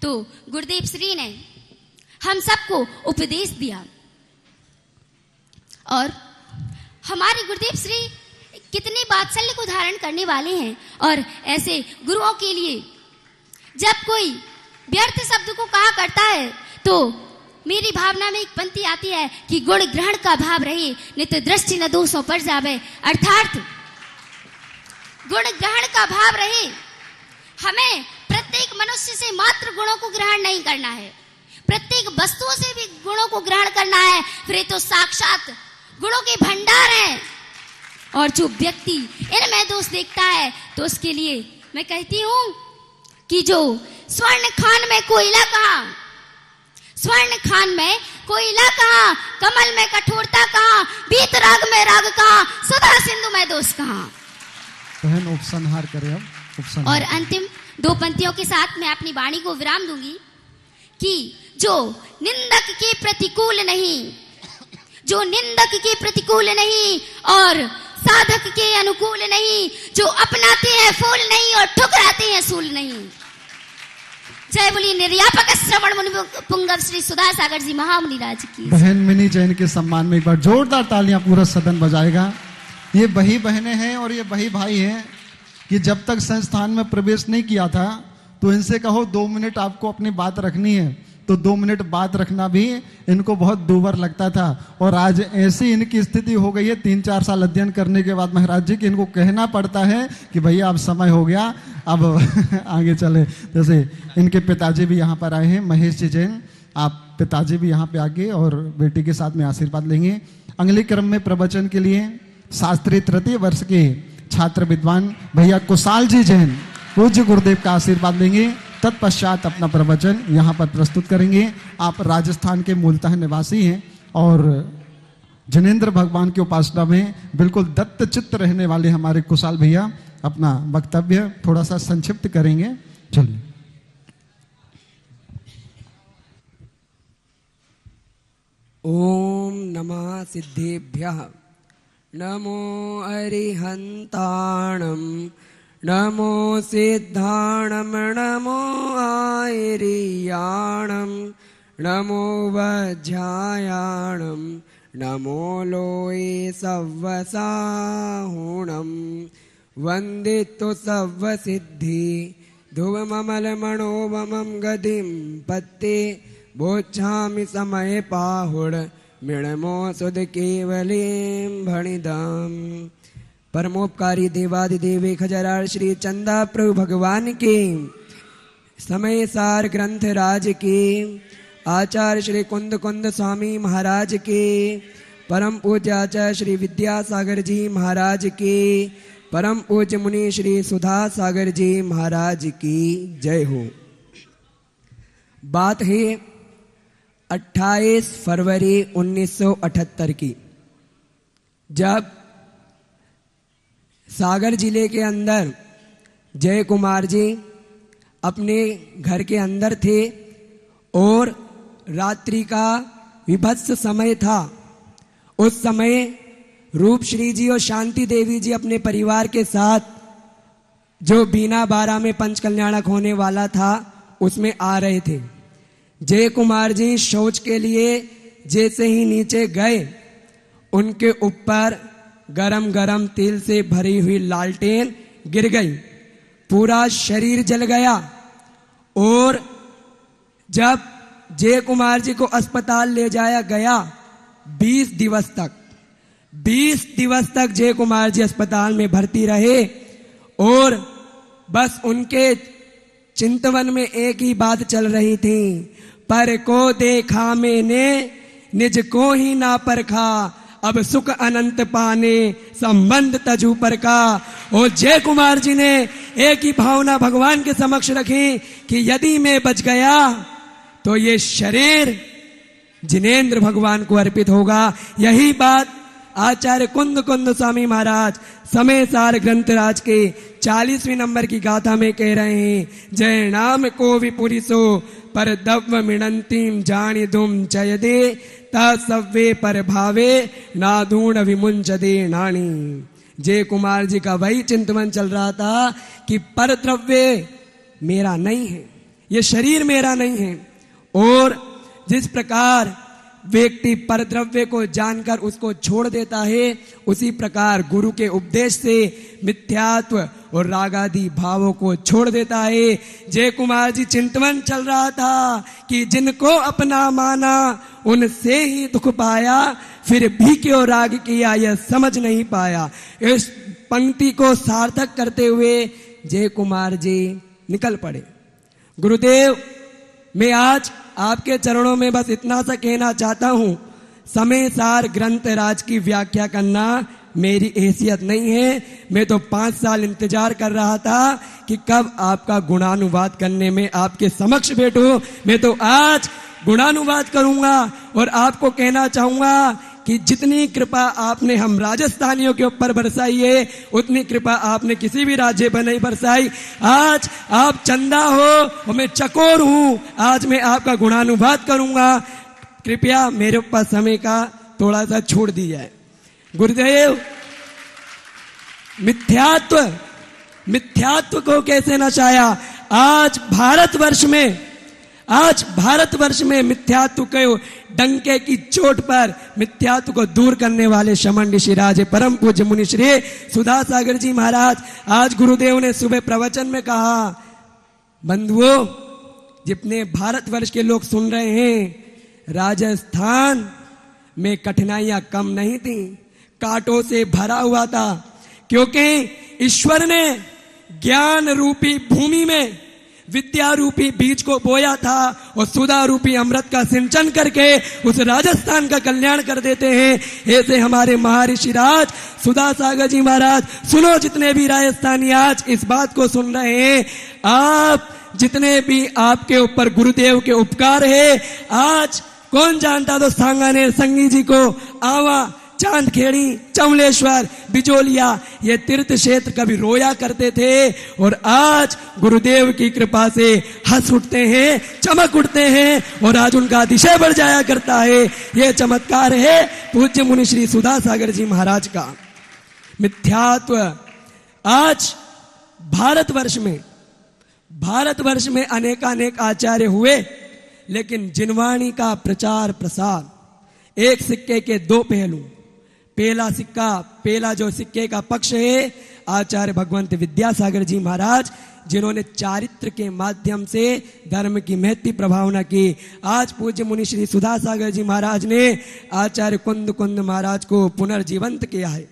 तो गुरुदेव श्री ने हम सबको उपदेश दिया और हमारे गुरुदेव श्री कितने वात्सल्य को धारण करने वाले हैं। और ऐसे गुरुओं के लिए जब कोई व्यर्थ शब्द को कहा करता है तो मेरी भावना में एक पंक्ति आती है कि गुण ग्रहण का भाव रहे, नित्य दृष्टि न दोषों पर जावे। अर्थात गुण ग्रहण का भाव रहे, हमें प्रत्येक मनुष्य से मात्र गुणों को ग्रहण नहीं करना है, प्रत्येक वस्तुओं से भी गुणों को ग्रहण करना है। फिर तो साक्षात गुणों के भंडार हैं। और जो व्यक्ति इनमें दोष देखता है तो उसके लिए मैं कहती हूं कि जो स्वर्ण खान में कोयला कहां, स्वर्ण खान में कोयला कहां, कमल में कठोरता कहां, बीत राग में राग कहां, सदा सिंधु में दोष कहां। बहन उपसंहार करें अब उपसंहार। और अंतिम 2 पंक्तियों के साथ मैं अपनी वाणी को विराम दूंगी कि जो निंदक के प्रतिकूल नहीं, जो निंदक के प्रतिकूल नहीं और साधक के अनुकूल नहीं, जो अपनाते हैं फूल नहीं और ठुकराते हैं सूल नहीं। जय बोली निर्यापक श्रवण मुनि पुंगव श्री सुधा सागर जी महामुनि राज की। बहन मिनी जैन के सम्मान में एक बार जोरदार तालियां पूरा सदन बजाएगा। ये वही बहनें हैं और ये वही भाई हैं कि जब तक संस्थान में प्रवेश नहीं किया था तो इनसे कहो 2 मिनट आपको अपनी बात रखनी है तो 2 मिनट बात रखना भी इनको बहुत दूभर लगता था। और आज ऐसी इनकी स्थिति हो गई है 3-4 साल अध्ययन करने के बाद महाराज जी कि इनको कहना पड़ता है कि भैया अब समय हो गया, अब आगे चले। जैसे इनके पिताजी भी यहाँ पर आए हैं, महेश जी जैन, आप पिताजी भी यहाँ पे आके और बेटी के साथ में आशीर्वाद लेंगे। अगले क्रम में प्रवचन के लिए शास्त्री तृतीय वर्ष के छात्र विद्वान भैया कुशाल जी जैन पूज्य गुरुदेव का आशीर्वाद लेंगे। तत्पश्चात अपना प्रवचन यहाँ पर प्रस्तुत करेंगे। आप राजस्थान के मूलतः निवासी हैं और जिनेंद्र भगवान की उपासना में बिल्कुल दत्त चित्त रहने वाले हमारे कुशाल भैया अपना वक्तव्य थोड़ा सा संक्षिप्त करेंगे। चलिए। ओम नमः सिद्धेभ्यः नमो अरिहंताणं नमो सिद्धाणं नमो आयर्याणं नमो वज्रायाणं नमो लोये सव्वसाहुणं वन्दितो सव्वसिद्धि ध्रुवममलमणोममं गतिं पत्ते बोच्छामि समय पाहुड मिणमो सुध केवलीं भणिदम्। परमोपकारी देवादिदेव खजरार श्री चंदा प्रभु भगवान के समय सार ग्रंथ राज के आचार्य श्री कुंद कुंद स्वामी महाराज के परम पूज्य आचार्य श्री विद्यासागर जी महाराज के परम पूज्य मुनि श्री सुधा सागर जी महाराज की जय हो। बात है 28 फरवरी 1978 की, जब सागर जिले के अंदर जय कुमार जी अपने घर के अंदर थे और रात्रि का विभत्स समय था। उस समय रूप श्री जी और शांति देवी जी अपने परिवार के साथ जो बीना बारा में पंच कल्याणक होने वाला था उसमें आ रहे थे। जय कुमार जी शौच के लिए जैसे ही नीचे गए, उनके ऊपर गरम गरम तेल से भरी हुई लालटेन गिर गई, पूरा शरीर जल गया। और जब जय कुमार जी को अस्पताल ले जाया गया, 20 दिवस तक जय कुमार जी अस्पताल में भर्ती रहे और बस उनके चिंतवन में एक ही बात चल रही थी, पर को देखा मैंने निज को ही ना परखा, अब सुख अनंत पाने संबंध तजू पर का। और जय कुमार जी ने एक ही भावना भगवान के समक्ष रखी कि यदि मैं बच गया तो ये शरीर जिनेंद्र भगवान को अर्पित होगा। यही बात आचार्य कुंद कुंद स्वामी महाराज समय सार ग्रंथराज के 40वें नंबर की गाथा में कह रहे हैं, जय नाम को विपुरिसो पर दव्य मिणंतीम जानी दुम चयदे तव्वे पर भावे नादूण विमुंचदे नानी। जय कुमार जी का वही चिंतन चल रहा था कि पर द्रव्य मेरा नहीं है, ये शरीर मेरा नहीं है। और जिस प्रकार व्यक्ति परद्रव्य को जानकर उसको छोड़ देता है, उसी प्रकार गुरु के उपदेश से मिथ्यात्व और रागादि भावों को छोड़ देता है। जय कुमार जी चिंतन चल रहा था कि जिनको अपना माना उनसे ही दुख पाया, फिर भी क्यों राग किया यह समझ नहीं पाया। इस पंक्ति को सार्थक करते हुए जय कुमार जी निकल पड़े। गुरुदेव, मैं आज आपके चरणों में बस इतना सा कहना चाहता हूं, समय सार ग्रंथ राज की व्याख्या करना मेरी हैसियत नहीं है। मैं तो 5 साल इंतजार कर रहा था कि कब आपका गुणानुवाद करने में आपके समक्ष बैठूं। मैं तो आज गुणानुवाद करूंगा और आपको कहना चाहूंगा कि जितनी कृपा आपने हम राजस्थानियों के ऊपर बरसाई है, उतनी कृपा आपने किसी भी राज्य पर नहीं बरसाई। आज आप चंदा हो और मैं चकोर हूं, आज मैं आपका गुणानुवाद करूंगा। कृपया मेरे ऊपर समय का थोड़ा सा छोड़ दी जाए। गुरुदेव, मिथ्यात्व को कैसे नचाया। आज भारतवर्ष में मिथ्यात्व को डंके की चोट पर मिथ्यात्व को दूर करने वाले शमन ऋषिराज परम पूज्य मुनि श्री सुधा सागर जी महाराज। आज गुरुदेव ने सुबह प्रवचन में कहा, बंधुओं, जितने भारतवर्ष के लोग सुन रहे हैं, राजस्थान में कठिनाइयां कम नहीं थी, कांटों से भरा हुआ था, क्योंकि ईश्वर ने ज्ञान रूपी भूमि में विद्या रूपी बीज को बोया था और सुधा रूपी अमृत का सिंचन करके उस राजस्थान का कल्याण कर देते हैं। ऐसे हमारे महर्षि राज सुधा सागर जी महाराज। सुनो, जितने भी राजस्थानी आज इस बात को सुन रहे हैं, आप जितने भी आपके ऊपर गुरुदेव के उपकार है, आज कौन जानता तो सांगानेर संगी जी को, आवा, चांदखेड़ी, चमलेश्वर, बिजोलिया, ये तीर्थ क्षेत्र कभी रोया करते थे और आज गुरुदेव की कृपा से हंस उठते हैं, चमक उठते हैं और आज उनका अतिशय बढ़ जाया करता है। ये चमत्कार है पूज्य मुनि श्री सुधा सागर जी महाराज का। मिथ्यात्व आज भारतवर्ष में अनेकानेक आचार्य हुए, लेकिन जिनवाणी का प्रचार प्रसार एक सिक्के के दो पहलू। पहला जो सिक्के का पक्ष है, आचार्य भगवंत विद्यासागर जी महाराज, जिन्होंने चारित्र के माध्यम से धर्म की महती प्रभावना की। आज पूज्य मुनि श्री सुधा सागर जी महाराज ने आचार्य कुंद महाराज को पुनर्जीवंत किया है।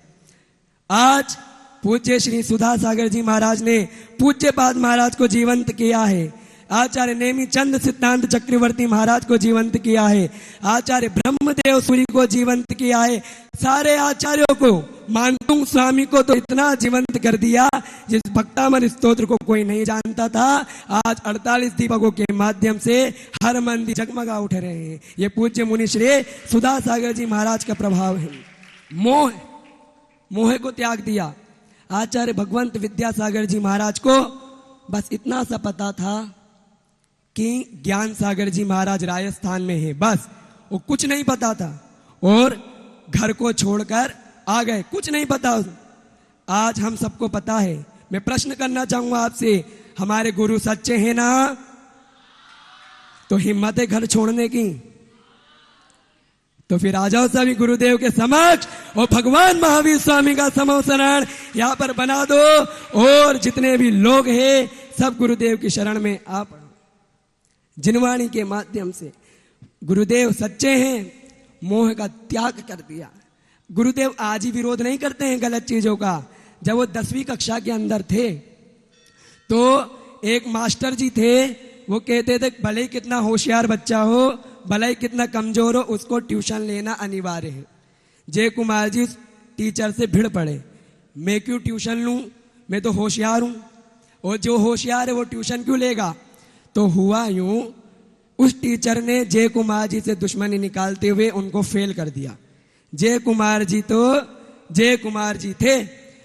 आज पूज्य श्री सुधा सागर जी महाराज ने पूज्यपाद महाराज को जीवंत किया है। आचार्य नेमी चंद सिद्धांत चक्रवर्ती महाराज को जीवंत किया है। आचार्य ब्रह्मदेव सूरी को जीवंत किया है। सारे आचार्यों को, मानतुंग स्वामी को तो इतना जीवंत कर दिया जिस भक्तामन स्तोत्र को कोई नहीं जानता था। आज 48 दीपकों के माध्यम से हर मंदिर जगमगा उठ रहे हैं। ये पूज्य मुनि श्री सुधा सागर जी महाराज का प्रभाव है। मोह को त्याग दिया। आचार्य भगवंत विद्यासागर जी महाराज को बस इतना सा पता था कि ज्ञान सागर जी महाराज राजस्थान में है, बस वो कुछ नहीं पता था और घर को छोड़कर आ गए, कुछ नहीं पता। आज हम सबको पता है। मैं प्रश्न करना चाहूंगा आपसे, हमारे गुरु सच्चे हैं ना? तो हिम्मत है घर छोड़ने की? तो फिर आ जाओ सभी गुरुदेव के समक्ष और भगवान महावीर स्वामी का समोसरण यहां पर बना दो और जितने भी लोग हैं सब गुरुदेव की शरण में आप जिनवाणी के माध्यम से। गुरुदेव सच्चे हैं, मोह का त्याग कर दिया। गुरुदेव आज ही विरोध नहीं करते हैं गलत चीजों का। जब वो 10वीं कक्षा के अंदर थे तो एक मास्टर जी थे, वो कहते थे भले ही कितना होशियार बच्चा हो, भले ही कितना कमजोर हो, उसको ट्यूशन लेना अनिवार्य है। जय कुमार जी टीचर से भिड़ पड़े, मैं क्यों ट्यूशन लूं, मैं तो होशियार हूं, और जो होशियार है वो ट्यूशन क्यों लेगा। तो हुआ यूं, उस टीचर ने जय कुमार जी से दुश्मनी निकालते हुए उनको फेल कर दिया। जय कुमार जी तो जय कुमार जी थे,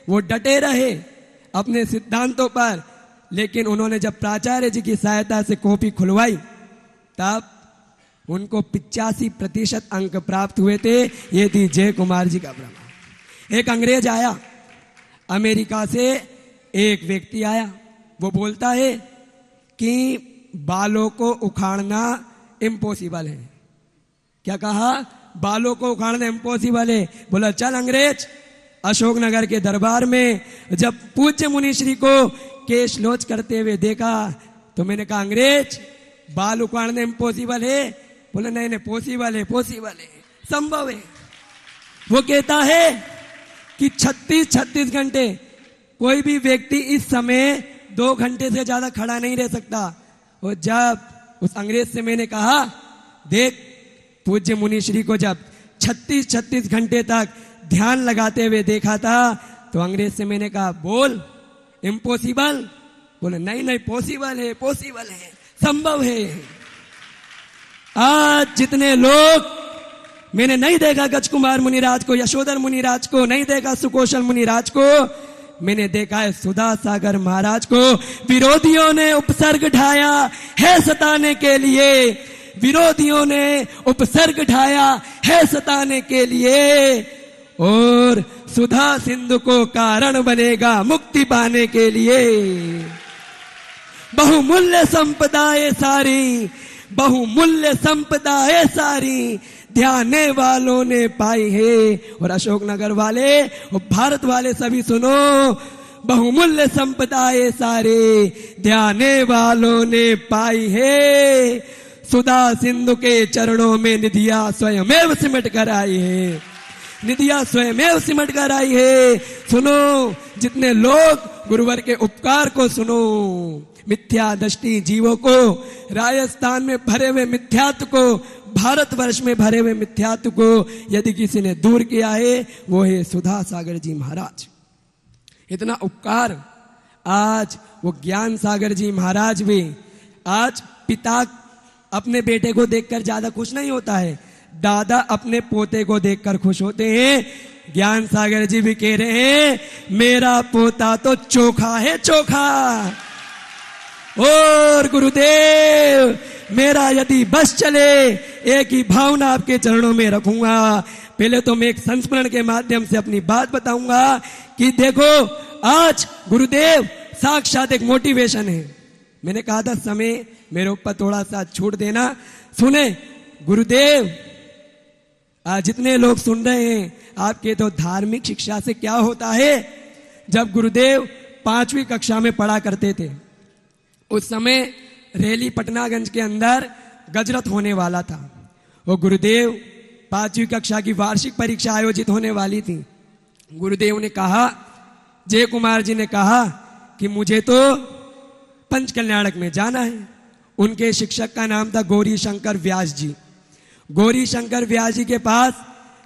वो डटे रहे अपने सिद्धांतों पर, लेकिन उन्होंने जब प्राचार्य जी की सहायता से कॉपी खुलवाई तब उनको 85% अंक प्राप्त हुए थे। ये थी जय कुमार जी का प्रमाण। एक अंग्रेज आया अमेरिका से, एक व्यक्ति आया, वो बोलता है कि बालों को उखाड़ना इम्पॉसिबल है। क्या कहा? बालों को उखाड़ना इम्पॉसिबल है। बोला चल अंग्रेज, अशोकनगर के दरबार में जब पूज्य मुनि श्री को केश लोच करते हुए देखा तो मैंने कहा अंग्रेज बाल उखाड़ना इम्पॉसिबल है? बोले नहीं नहीं पॉसिबल है, पॉसिबल है, संभव है। वो कहता है कि 36 घंटे कोई भी व्यक्ति इस समय 2 घंटे से ज्यादा खड़ा नहीं रह सकता। और जब उस अंग्रेज से मैंने कहा देख पूज्य मुनि श्री को जब 36 घंटे तक ध्यान लगाते हुए देखा था, तो अंग्रेज से मैंने कहा बोल इम्पॉसिबल? बोले नहीं नहीं पॉसिबल है, पॉसिबल है, संभव है। आज जितने लोग, मैंने नहीं देखा गजकुमार मुनिराज को, यशोधर मुनिराज को, नहीं देखा सुकौशल मुनिराज को, मैंने देखा है सुधा सागर महाराज को। विरोधियों ने उपसर्ग ढाया है सताने के लिए, विरोधियों ने उपसर्ग ढाया है सताने के लिए, और सुधा सिंधु को कारण बनेगा मुक्ति पाने के लिए। बहुमूल्य संपदाएं सारी, बहुमूल्य संपदाएं सारी ध्याने वालों ने पाई है। और अशोकनगर वाले और भारत वाले सभी सुनो, बहुमूल्य संपदाएं सारे ध्याने वालों ने पाई है। सुधा सिंधु के चरणों में निधिया स्वयमेव सिमट कर आई है, निधिया स्वयमेव सिमट कर आई है। सुनो जितने लोग गुरुवर के उपकार को सुनो, मिथ्या दृष्टि जीवों को, राजस्थान में भरे हुए मिथ्यात्व को, भारतवर्ष में भरे हुए मिथ्यात्व को यदि किसी ने दूर किया है वो है सुधा सागर जी महाराज। इतना उपकार आज वो ज्ञान सागर जी महाराज भी, आज पिता अपने बेटे को देखकर ज्यादा खुश नहीं होता है, दादा अपने पोते को देखकर खुश होते हैं। ज्ञान सागर जी भी कह रहे हैं मेरा पोता तो चोखा है, चोखा। और गुरुदेव मेरा यदि बस चले, एक ही भावना आपके चरणों में रखूंगा। पहले तो मैं एक संस्मरण के माध्यम से अपनी बात बताऊंगा कि देखो आज गुरुदेव साक्षात एक मोटिवेशन है। मैंने कहा था समय मेरे ऊपर थोड़ा सा छूट देना। सुने गुरुदेव, आज जितने लोग सुन रहे हैं, आपके तो धार्मिक शिक्षा से क्या होता है। जब गुरुदेव 5वीं कक्षा में पढ़ा करते थे, उस समय रेली पटनागंज के अंदर गजरत होने वाला था। वो गुरुदेव 5वीं कक्षा की वार्षिक परीक्षा आयोजित होने वाली थी। गुरुदेव ने कहा, जय कुमार जी ने कहा कि मुझे तो पंचकल्याणक में जाना है। उनके शिक्षक का नाम था गौरी शंकर व्यास जी। गौरी शंकर व्यास जी के पास,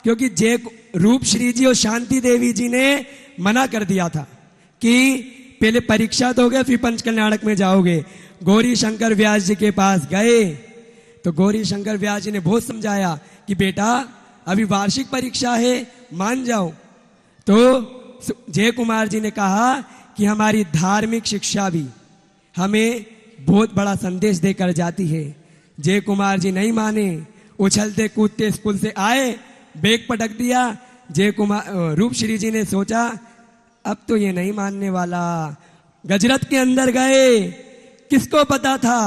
क्योंकि जय रूप श्री जी और शांति देवी जी ने मना कर दिया था कि पहले परीक्षा दोगे फिर पंचकल्याणक में जाओगे। गौरी शंकर व्यास जी के पास गए तो गौरी शंकर व्यास जी ने बहुत समझाया कि बेटा अभी वार्षिक परीक्षा है, मान जाओ। तो जय कुमार जी ने कहा कि हमारी धार्मिक शिक्षा भी हमें बहुत बड़ा संदेश देकर जाती है। जय कुमार जी नहीं माने, उछलते कूदते स्कूल से आए, बैग पटक दिया। जय कुमार रूप श्री जी ने सोचा अब तो ये नहीं मानने वाला। गजरत के अंदर गए। किसको पता था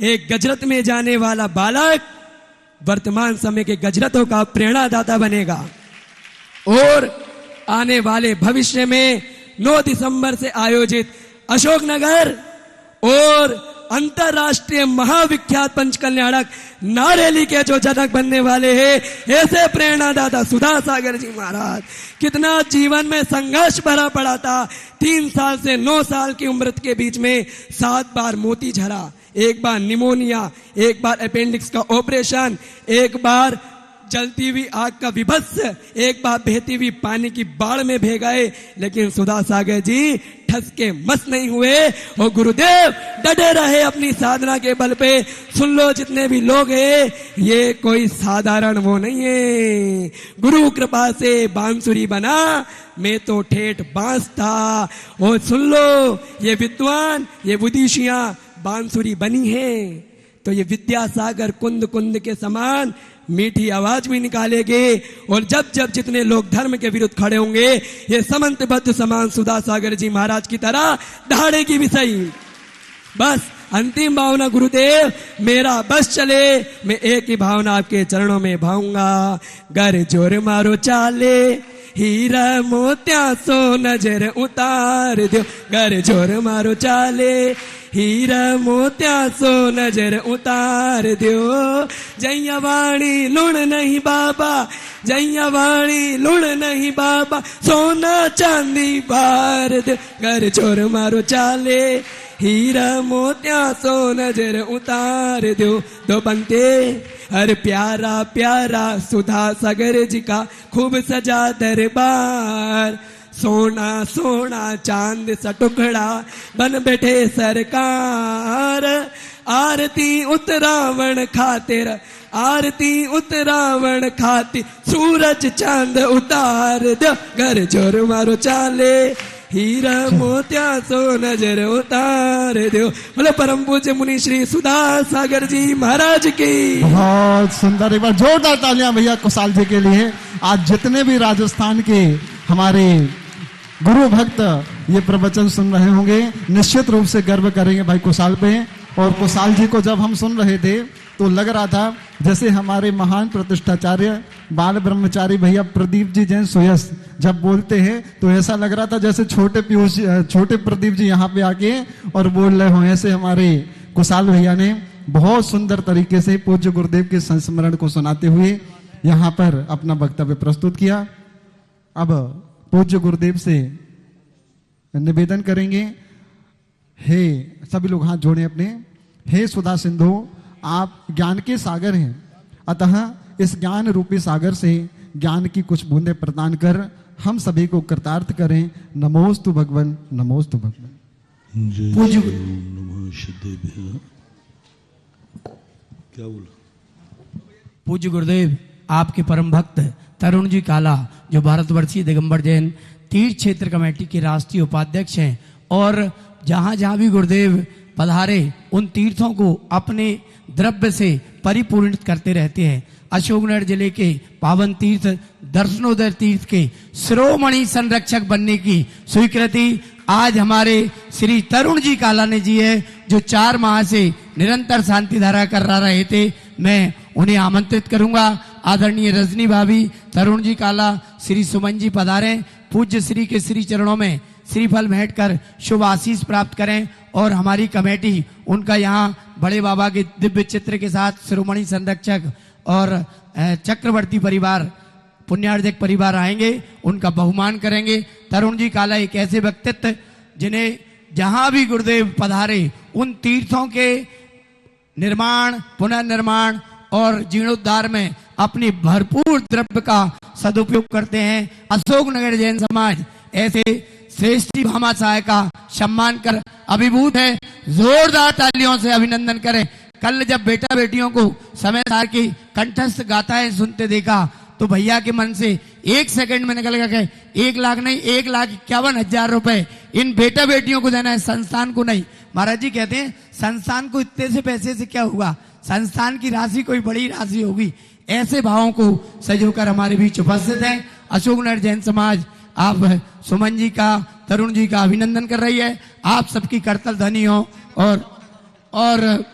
एक गजरत में जाने वाला बालक वर्तमान समय के गजरतों का प्रेरणादाता बनेगा और आने वाले भविष्य में 9 दिसंबर से आयोजित अशोकनगर और अंतरराष्ट्रीय महाविख्यात पंचकल्याणक नारेली के जो जनक बनने वाले हैं, ऐसे प्रेरणादाता सुधा सागर जी महाराज। कितना जीवन में संघर्ष भरा पड़ा था। 3 साल से 9 साल की उम्र के बीच में 7 बार मोती झरा, 1 बार निमोनिया, 1 बार अपेंडिक्स का ऑपरेशन, 1 बार जलती हुई आग का विभत्स, 1 बार बहती हुई पानी की बाढ़ में भे गए, लेकिन सुधा सागर जी ठस के मस नहीं हुए और गुरुदेव डटे रहे अपनी साधना के बल पे। सुन लो जितने भी लोग हैं, ये कोई साधारण वो नहीं है। गुरु कृपा से बांसुरी बना, मैं तो ठेठ बांस था। और सुन लो ये विद्वान, ये बुद्धिशियां बांसुरी बनी है तो ये विद्यासागर कुंद कुंद के समान मीठी आवाज भी निकालेंगे। और जब जब जितने लोग धर्म के विरुद्ध खड़े होंगे, ये समंतबद्ध समान सुधा सागर जी महाराज की तरह दहाड़ेगी भी सही। बस अंतिम भावना गुरुदेव मेरा बस चले, मैं एक ही भावना आपके चरणों में भाऊंगा। गर जोर मारो चाले, हीरा मोत्या सो नजर उतार दो। गर जोर मारो चाले, हीरा मोत्या सो नजर उतार दो। जैया वाणी लुण नहीं बाबा, जैया वाणी लुण नहीं बाबा, सोना चांदी बार दो। घर चोर मारो चाले, हीरा मोत्या सो नजर उतार दो। दो बनते हर प्यारा प्यारा सुधा सागर जी का खूब सजा दरबार। सोना सोना चांद सा टुकड़ा बन बैठे सरकार। आरती उतरावण खातिर, आरती उतरावण खातिर, सूरज चांद उतार दो। घर जोर मारो चाले, हीरा मोत्या सो नजर उतार दो। बोले परम पूज्य मुनि श्री सुधा सागर जी महाराज की। बहुत सुंदर, एक बार जोरदार तालियां भैया कुशाल जी के लिए। आज जितने भी राजस्थान के हमारे गुरु भक्त ये प्रवचन सुन रहे होंगे, निश्चित रूप से गर्व करेंगे भाई कुशाल पे। और कुशाल जी को जब हम सुन रहे थे तो लग रहा था जैसे हमारे महान प्रतिष्ठाचार्य बाल ब्रह्मचारी भैया प्रदीप जी जैन सुयस जब बोलते हैं तो ऐसा लग रहा था जैसे छोटे प्रदीप जी यहाँ पे आके और बोल रहे हो। ऐसे हमारे कुशाल भैया ने बहुत सुंदर तरीके से पूज्य गुरुदेव के संस्मरण को सुनाते हुए यहाँ पर अपना वक्तव्य प्रस्तुत किया। अब पूज्य गुरुदेव से निवेदन करेंगे, हे सभी लोग हाथ जोड़े अपने। हे सुधा सिंधु, आप ज्ञान के सागर हैं, अतः इस ज्ञान रूपी सागर से ज्ञान की कुछ बूंदें प्रदान कर हम सभी को कृतार्थ करें। नमोस्तु भगवन, नमोस्तु भगवन। पूज्य नमः सिद्धेभ्यः। क्या बोला? पूज्य गुरुदेव आपके परम भक्त तरुण जी काला, जो भारतवर्षीय दिगंबर जैन तीर्थ क्षेत्र कमेटी के राष्ट्रीय उपाध्यक्ष हैं और जहां जहां भी गुरुदेव पधारे उन तीर्थों को अपने द्रव्य से परिपूर्णित करते रहते हैं। अशोकनगर जिले के पावन तीर्थ दर्शनोदय तीर्थ के शिरोमणि संरक्षक बनने की स्वीकृति आज हमारे श्री तरुण जी कालाने जी है, जो 4 माह से निरंतर शांति धारा करा रहे थे। मैं उन्हें आमंत्रित करूंगा। आदरणीय रजनी भाभी, तरुण जी काला, श्री सुमन जी पधारें, पूज्य श्री के श्री चरणों में श्रीफल भेंट कर शुभ आशीष प्राप्त करें। और हमारी कमेटी उनका यहाँ बड़े बाबा के दिव्य चित्र के साथ शिरोमणि संरक्षक और चक्रवर्ती परिवार, पुण्यार्जक परिवार आएंगे, उनका बहुमान करेंगे। तरुण जी काला एक ऐसे व्यक्तित्व जिन्हें जहां भी गुरुदेव पधारे उन तीर्थों के निर्माण, पुनर्निर्माण और जीर्णोद्धार में अपनी भरपूर द्रव्य का सदुपयोग करते हैं। अशोकनगर जैन समाज ऐसे श्रेष्ठी भामा साय का सम्मान कर अभिभूत है। जोरदार तालियों से अभिनंदन करें। कल जब बेटा बेटियों को समय सार की कंठस्थ गाथाएं सुनते देखा तो भैया के मन से एक सेकंड में निकल गया कि 1 लाख नहीं, 1,51,000 रुपए इन बेटा बेटियों को देना है, संस्थान को नहीं। महाराज जी कहते हैं संस्थान को इतने से पैसे से क्या होगा, संस्थान की राशि कोई बड़ी राशि होगी। ऐसे भावों को सजोकर हमारे बीच उपस्थित है अशोकनगर जैन समाज। आप सुमन जी का, तरुण जी का अभिनंदन कर रही है। आप सबकी करतल धनी हो। और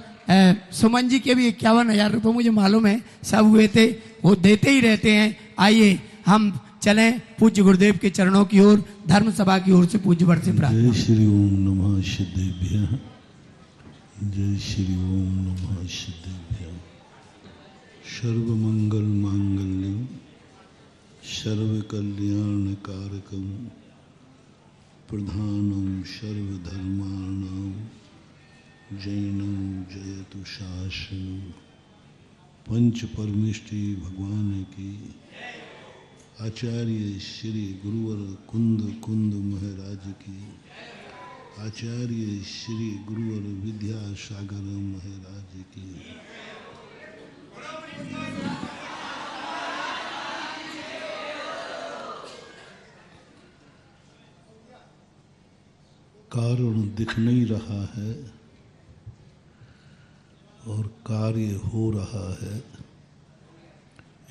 सुमन जी के भी 51,000 रुपये मुझे मालूम है सब हुए थे, वो देते ही रहते हैं। आइए हम चलें पूज्य गुरुदेव के चरणों की ओर, धर्म सभा की ओर से पूज्य वर्ष से प्रार्थना। जय श्री ओम नमः सिद्धेभ्यः, जय श्री ओम नमः सिद्धेभ्यः। सर्वमंगल मांगल्यं सर्वकल्याणकारकं प्रधानं सर्वधर्माणां जैनं जयतु शासनं। पंच परमेष्टि भगवान की, आचार्य श्री गुरुवर कुंद महाराज की, आचार्य श्री गुरुवर विद्यासागर महाराज की। कारण दिख नहीं रहा है और कार्य हो रहा है,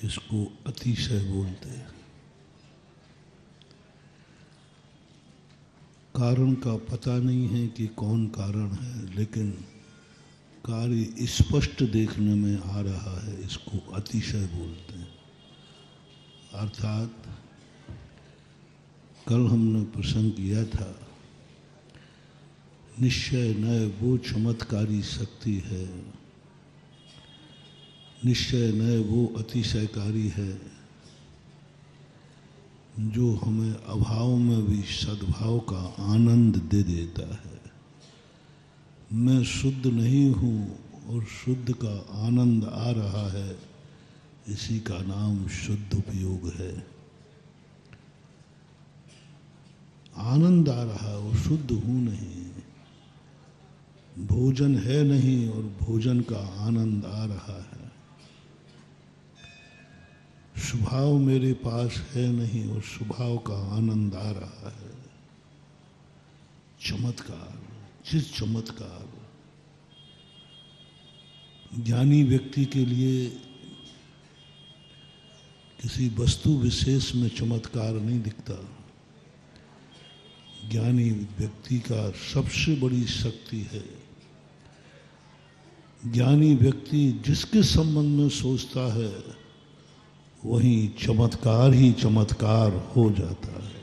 इसको अतिशय बोलते हैं। कारण का पता नहीं है कि कौन कारण है, लेकिन कार्य स्पष्ट देखने में आ रहा है, इसको अतिशय बोलते हैं। अर्थात कल हमने प्रसंग किया था, निश्चय न वो चमत्कारी शक्ति है, निश्चय न वो अतिशयकारी है जो हमें अभाव में भी सद्भाव का आनंद दे देता है। मैं शुद्ध नहीं हूँ और शुद्ध का आनंद आ रहा है, इसी का नाम शुद्ध उपयोग है। आनंद आ रहा है और शुद्ध हूँ नहीं, भोजन है नहीं और भोजन का आनंद आ रहा है। स्वभाव मेरे पास है नहीं और स्वभाव का आनंद आ रहा है। चमत्कार, जिस चमत्कार ज्ञानी व्यक्ति के लिए किसी वस्तु विशेष में चमत्कार नहीं दिखता। ज्ञानी व्यक्ति का सबसे बड़ी शक्ति है, ज्ञानी व्यक्ति जिसके संबंध में सोचता है वही चमत्कार ही चमत्कार हो जाता है।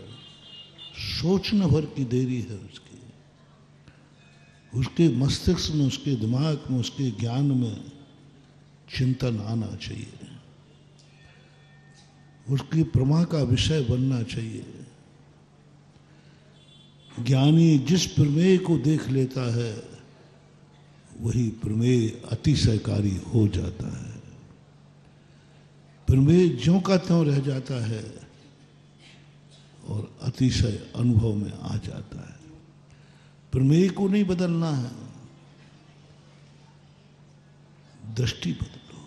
सोचने भर की देरी है उसके मस्तिष्क में, उसके दिमाग में, उसके ज्ञान में चिंतन आना चाहिए, उसकी प्रमा का विषय बनना चाहिए। ज्ञानी जिस प्रमेय को देख लेता है वही प्रमेय अतिशयकारी हो जाता है। प्रमेय ज्यों का त्यों रह जाता है और अतिशय अनुभव में आ जाता है। प्रमेय को नहीं बदलना है, दृष्टि बदलो,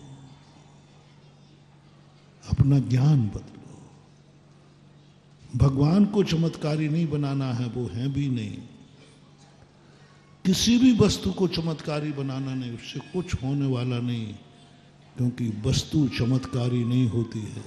अपना ज्ञान बदलो। भगवान को चमत्कारी नहीं बनाना है, वो है भी नहीं। किसी भी वस्तु को चमत्कारी बनाना नहीं, उससे कुछ होने वाला नहीं, क्योंकि वस्तु चमत्कारी नहीं होती है।